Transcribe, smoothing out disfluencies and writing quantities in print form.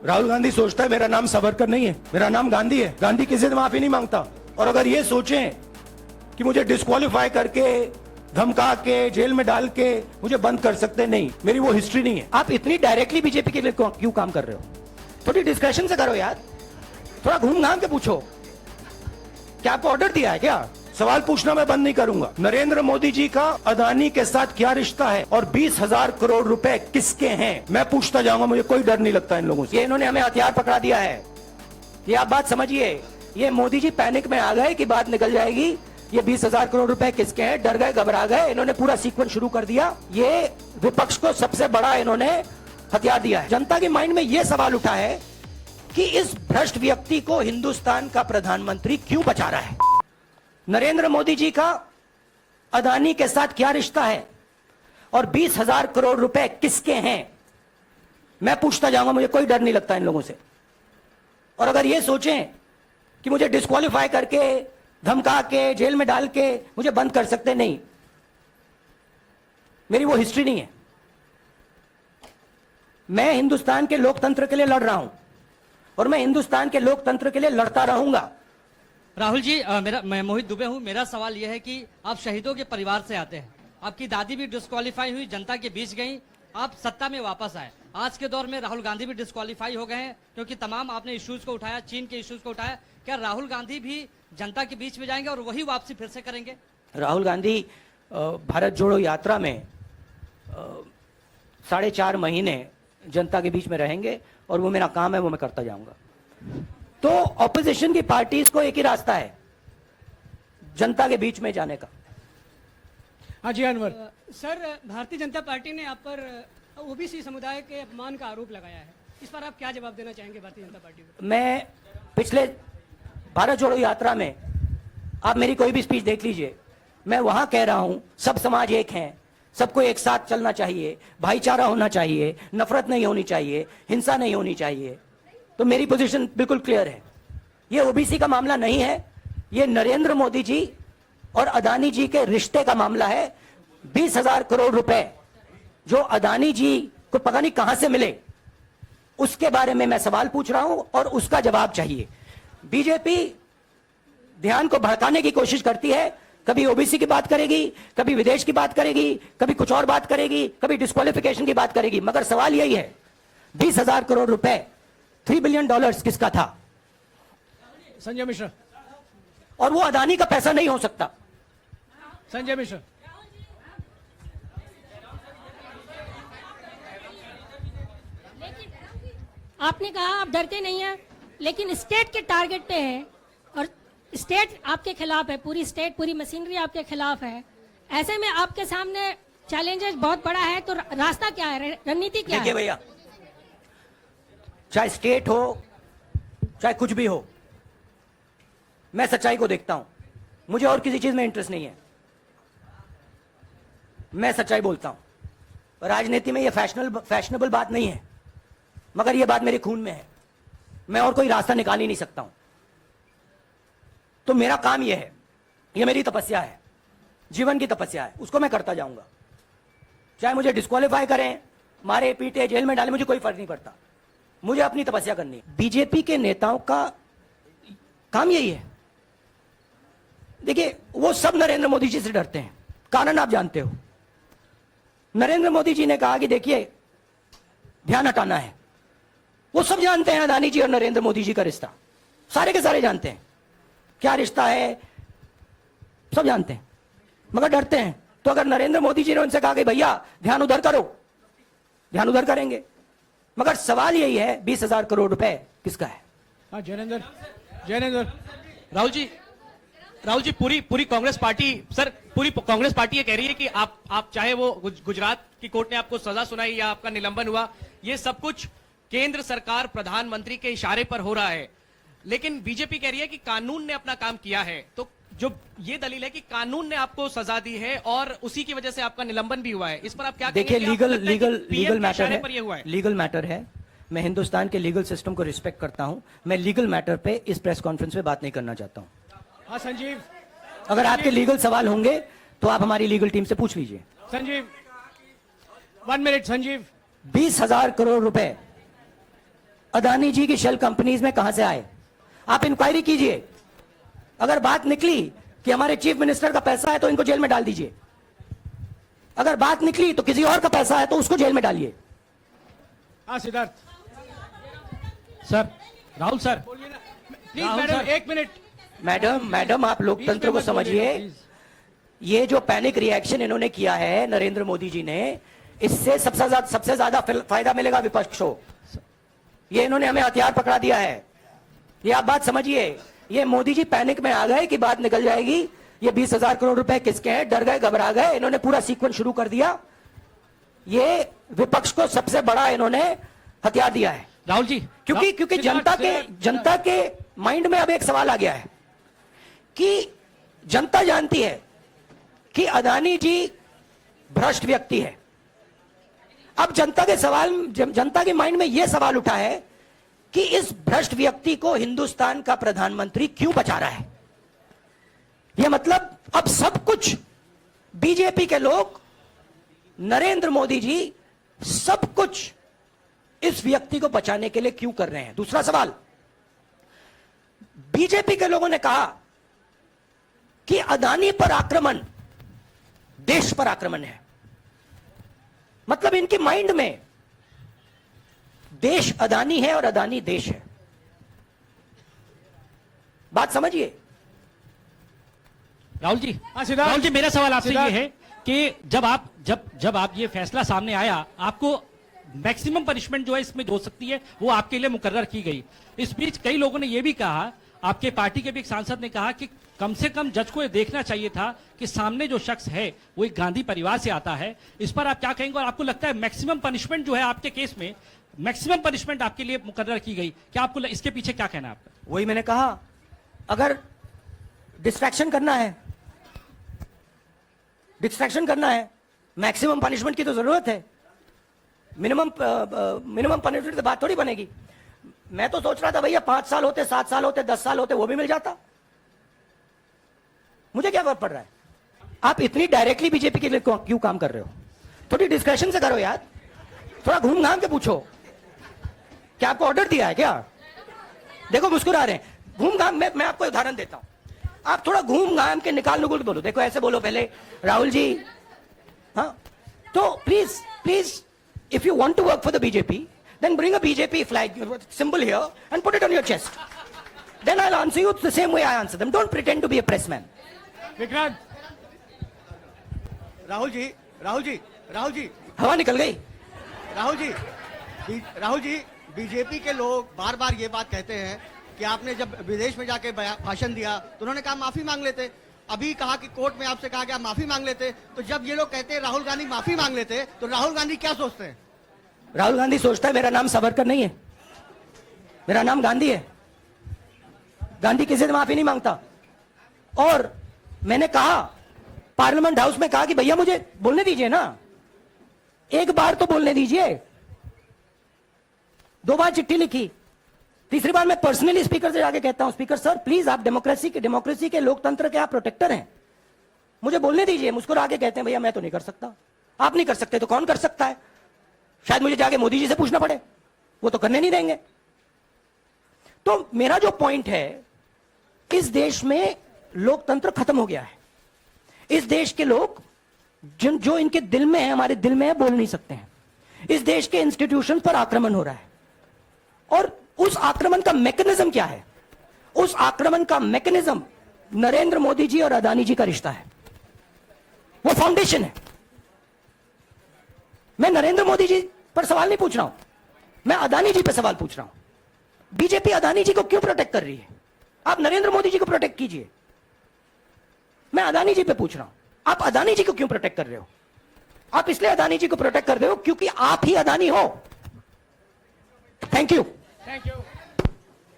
राहुल गांधी सोचता है मेरा नाम सावरकर नहीं है, मेरा नाम गांधी है। गांधी किसी से माफी नहीं मांगता। और अगर ये सोचें कि मुझे डिस्क्वालीफाई करके, धमका के, जेल में डाल के मुझे बंद कर सकते, नहीं, मेरी वो हिस्ट्री नहीं है। आप इतनी डायरेक्टली बीजेपी के लिए क्यों काम कर रहे हो? थोड़ी डिस्कशन से करो यार, थोड़ा घूम घाम के पूछो। क्या आपको ऑर्डर दिया है क्या? सवाल पूछना मैं बंद नहीं करूंगा। नरेंद्र मोदी जी का अदानी के साथ क्या रिश्ता है और 20,000 करोड़ रुपए किसके हैं, मैं पूछता जाऊंगा। मुझे कोई डर नहीं लगता इन लोगों से। ये इन्होंने हमें हथियार पकड़ा दिया है, ये आप बात समझिए। ये मोदी जी पैनिक में आ गए कि बात निकल जाएगी। ये 20,000 करोड़ रुपए किसके हैं, डर गए, घबरा गए। इन्होंने पूरा सीक्वेंस शुरू कर दिया। ये विपक्ष को सबसे बड़ा इन्होंने हथियार दिया है। जनता के माइंड में यह सवाल उठा है कि इस भ्रष्ट व्यक्ति को हिंदुस्तान का प्रधानमंत्री क्यों बचा रहा है? नरेंद्र मोदी जी का अदानी के साथ क्या रिश्ता है और 20,000 करोड़ रुपए किसके हैं, मैं पूछता जाऊंगा। मुझे कोई डर नहीं लगता इन लोगों से। और अगर ये सोचें कि मुझे डिस्क्वालीफाई करके, धमका के, जेल में डाल के मुझे बंद कर सकते, नहीं, मेरी वो हिस्ट्री नहीं है। मैं हिंदुस्तान के लोकतंत्र के लिए लड़ रहा हूं और मैं हिंदुस्तान के लोकतंत्र के लिए लड़ता रहूंगा। राहुल जी, मैं मोहित दुबे हूं। मेरा सवाल यह है कि आप शहीदों के परिवार से आते हैं। आपकी दादी भी डिस्क्वालीफाई हुई, जनता के बीच गई, आप सत्ता में वापस आए। आज के दौर में राहुल गांधी भी डिस्क्वालीफाई हो गए हैं क्योंकि तमाम आपने इश्यूज को उठाया, चीन के इश्यूज को उठाया। क्या राहुल गांधी भी जनता के बीच में जाएंगे और वही वापसी फिर से करेंगे? राहुल गांधी भारत जोड़ो यात्रा में 4.5 महीने जनता के बीच में रहेंगे और वो मेरा काम है, वो मैं करता जाऊंगा। तो ऑपोजिशन की पार्टीज को एक ही रास्ता है, जनता के बीच में जाने का। हाँ जी अनवर। सर, भारतीय जनता पार्टी ने आप पर ओबीसी समुदाय के अपमान का आरोप लगाया है, इस पर आप क्या जवाब देना चाहेंगे भारतीय जनता पार्टी को? मैं पिछले भारत जोड़ो यात्रा में, आप मेरी कोई भी स्पीच देख लीजिए, मैं वहां कह रहा हूं सब समाज एक हैं, सबको एक साथ चलना चाहिए, भाईचारा होना चाहिए, नफरत नहीं होनी चाहिए, हिंसा नहीं होनी चाहिए। तो मेरी पोजीशन बिल्कुल क्लियर है। ये ओबीसी का मामला नहीं है, ये नरेंद्र मोदी जी और अदानी जी के रिश्ते का मामला है। 20,000 करोड़ रुपए जो अदानी जी को पता नहीं कहां से मिले, उसके बारे में मैं सवाल पूछ रहा हूं और उसका जवाब चाहिए। बीजेपी ध्यान को भड़काने की कोशिश करती है, कभी ओबीसी की बात करेगी, कभी विदेश की बात करेगी, कभी कुछ और बात करेगी, कभी डिस्क्वालिफिकेशन की बात करेगी, मगर सवाल यही है 20,000 करोड़ रुपए, $3 बिलियन किसका था? संजय मिश्रा। और वो अदानी का पैसा नहीं हो सकता। संजय मिश्रा। आपने कहा आप डरते नहीं हैं, लेकिन स्टेट के टारगेट पे है और स्टेट आपके खिलाफ है, पूरी स्टेट, पूरी मशीनरी आपके खिलाफ है। ऐसे में आपके सामने चैलेंजेस बहुत बड़ा है, तो रास्ता क्या है, रणनीति क्या है? देखिए भैया, चाहे स्टेट हो, चाहे कुछ भी हो, मैं सच्चाई को देखता हूं। मुझे और किसी चीज में इंटरेस्ट नहीं है, मैं सच्चाई बोलता हूं। राजनीति में यह फैशनेबल बात नहीं है, मगर यह बात मेरे खून में है। मैं और कोई रास्ता निकाल ही नहीं सकता हूं। तो मेरा काम यह है, यह मेरी तपस्या है, जीवन की तपस्या है, उसको मैं करता जाऊंगा। चाहे मुझे डिस्क्वालीफाई करें, मारे पीटे, जेल में डाले, मुझे कोई फर्क नहीं पड़ता। मुझे अपनी तपस्या करनी है। बीजेपी के नेताओं का काम यही है। देखिए, वो सब नरेंद्र मोदी जी से डरते हैं, कारण आप जानते हो। नरेंद्र मोदी जी ने कहा कि देखिए ध्यान हटाना है। वो सब जानते हैं अदानी जी और नरेंद्र मोदी जी का रिश्ता, सारे के सारे जानते हैं क्या रिश्ता है, सब जानते हैं, मगर डरते हैं। तो अगर नरेंद्र मोदी जी ने उनसे कहा कि भैया ध्यान उधर करो, ध्यान उधर करेंगे। मगर सवाल यही है 20,000 करोड़ रुपए किसका है? हाँ जैनेंद्र। राहुल जी, पूरी कांग्रेस पार्टी, सर पूरी कांग्रेस पार्टी ये कह रही है कि आप चाहे वो गुजरात की कोर्ट ने आपको सजा सुनाई या आपका निलंबन हुआ, ये सब कुछ केंद्र सरकार, प्रधानमंत्री के इशारे पर हो रहा है। लेकिन बीजेपी कह रही है कि कानून ने अपना काम किया है। तो जो ये दलील है कि कानून ने आपको सजा दी है और उसी की वजह से आपका निलंबन भी हुआ है, इस पर आप क्या देखिए, लीगल मैटर है, लीगल मैटर है। मैं हिंदुस्तान के लीगल सिस्टम को रिस्पेक्ट करता हूं। मैं लीगल मैटर पे इस प्रेस कॉन्फ्रेंस में बात नहीं करना चाहता हूं। हाँ संजीव। अगर आपके लीगल सवाल होंगे तो आप हमारी लीगल टीम से पूछ लीजिए। संजीव 1 मिनट। संजीव 20,000 करोड़ रुपए अदानी जी की शेल कंपनीज में कहां से आए? आप इंक्वायरी कीजिए। अगर बात निकली कि हमारे चीफ मिनिस्टर का पैसा है तो इनको जेल में डाल दीजिए। अगर बात निकली तो किसी और का पैसा है तो उसको जेल में डालिए। हाँ Siddharth sir, Rahul sir, please Rahul madam sir. 1 minute. Madam आप लोकतंत्र को समझिए। ये जो पैनिक रिएक्शन इन्होंने किया है नरेंद्र मोदी जी ने, इससे सबसे ज्यादा फायदा मिलेगा विपक्ष को। ये इन्होंने हमें हथियार पकड़ा दिया है। ये आप बात समझिए। ये मोदी जी पैनिक में आ गए कि बात निकल जाएगी, ये 20,000 करोड़ रुपए किसके हैं, डर गए, घबरा गए। इन्होंने पूरा सीक्वेंस शुरू कर दिया। ये विपक्ष को सबसे बड़ा इन्होंने हथियार दिया है। राहुल जी, क्योंकि जनता के माइंड में अब एक सवाल आ गया है कि जनता जानती है कि अदानी जी भ्रष्ट व्यक्ति है। अब जनता के माइंड में यह सवाल उठा है कि इस भ्रष्ट व्यक्ति को हिंदुस्तान का प्रधानमंत्री क्यों बचा रहा है। यह मतलब अब सब कुछ बीजेपी के लोग, नरेंद्र मोदी जी सब कुछ इस व्यक्ति को बचाने के लिए क्यों कर रहे हैं। दूसरा सवाल, बीजेपी के लोगों ने कहा कि अदानी पर आक्रमण देश पर आक्रमण है। मतलब इनके माइंड में देश अदानी है और अदानी देश है। बात समझिए। राहुल जी, हाँ, सिद्धार्थ। राहुल जी, मेरा सवाल आपसे ये सिद्धार्थ। है कि जब आप ये फैसला सामने आया, आपको मैक्सिमम पनिशमेंट जो है इसमें हो सकती है वो आपके लिए मुकर्रर की गई। इस बीच कई लोगों ने ये भी कहा, आपके पार्टी के भी एक सांसद ने कहा कि कम से कम जज को ये देखना चाहिए था कि सामने जो शख्स है वो एक गांधी परिवार से आता है। इस पर आप क्या कहेंगे? और आपको लगता है मैक्सिमम पनिशमेंट जो है आपके केस में, मैक्सिमम पनिशमेंट आपके लिए मुकर्रर की गई, क्या आपको इसके पीछे क्या कहना है आपका? वही मैंने कहा, अगर डिस्ट्रैक्शन करना है, मैक्सिमम पनिशमेंट की तो जरूरत है। मिनिमम पनिशमेंट से बात थोड़ी बनेगी। मैं तो सोच रहा था भैया 5 साल होते, 7 साल होते, 10 साल होते, वो भी मिल जाता। मुझे क्या फर्क पड़ रहा है? आप इतनी डायरेक्टली बीजेपी के लिए क्यों काम कर रहे हो? थोड़ी डिस्कशन से करो यार, थोड़ा घूम घाम के पूछो। क्या आपको ऑर्डर दिया है क्या? देखो मुस्कुरा रहे हैं। घूम घाम, मैं आपको उदाहरण देता हूं। आप थोड़ा घूम घाम के निकाल नुकुल बोलो। देखो ऐसे बोलो पहले, राहुल जी, हाँ, तो please if you want to work for the BJP, then bring a BJP flag symbol here and put it on your chest. Then I'll answer you the same way I answer them. Don't pretend to be a pressman. Vikrant, Rahul ji, हवा निकल गई। Rahul ji, BJP के लोग बार बार ये बात कहते हैं कि आपने जब विदेश में जाके भाषण दिया तो उन्होंने कहा माफी मांग लेते। अभी कहा कि कोर्ट में आपसे कहा कि आप माफी मांग लेते। तो जब ये लोग कहते हैं राहुल गांधी माफी मांग लेते, तो राहुल गांधी क्या सोचते हैं? राहुल गांधी सोचता है मेरा नाम सावरकर नहीं है, मेरा नाम गांधी है। गांधी किसी से माफी नहीं मांगता। और मैंने कहा, पार्लियामेंट हाउस में कहा कि भैया मुझे बोलने दीजिए ना, एक बार तो बोलने दीजिए। 2 बार चिट्ठी लिखी, तीसरी बार मैं पर्सनली स्पीकर से जाके कहता हूं, स्पीकर सर प्लीज, आप डेमोक्रेसी के लोकतंत्र के आप प्रोटेक्टर हैं, मुझे बोलने दीजिए। मुस्कुरा के कहते हैं भैया मैं तो नहीं कर सकता। आप नहीं कर सकते तो कौन कर सकता है? शायद मुझे जाके मोदी जी से पूछना पड़े, वो तो करने नहीं देंगे। तो मेरा जो पॉइंट है, इस देश में लोकतंत्र खत्म हो गया है। इस देश के लोग जो इनके दिल में है, हमारे दिल में है, बोल नहीं सकते हैं। इस देश के इंस्टीट्यूशन पर आक्रमण हो रहा है। और उस आक्रमण का मैकेनिज्म क्या है? उस आक्रमण का मैकेनिज्म नरेंद्र मोदी जी और अदानी जी का रिश्ता है, वो फाउंडेशन है। मैं नरेंद्र मोदी जी पर सवाल नहीं पूछ रहा हूं, मैं अदानी जी पर सवाल पूछ रहा हूं। बीजेपी अदानी जी को क्यों प्रोटेक्ट कर रही है? आप नरेंद्र मोदी जी को प्रोटेक्ट कीजिए। मैं अदानी जी पे पूछ रहा हूं, आप अदानी जी को क्यों प्रोटेक्ट कर रहे हो? आप इसलिए अदानी जी को प्रोटेक्ट कर रहे हो क्योंकि आप ही अदानी हो। Thank you. Thank you.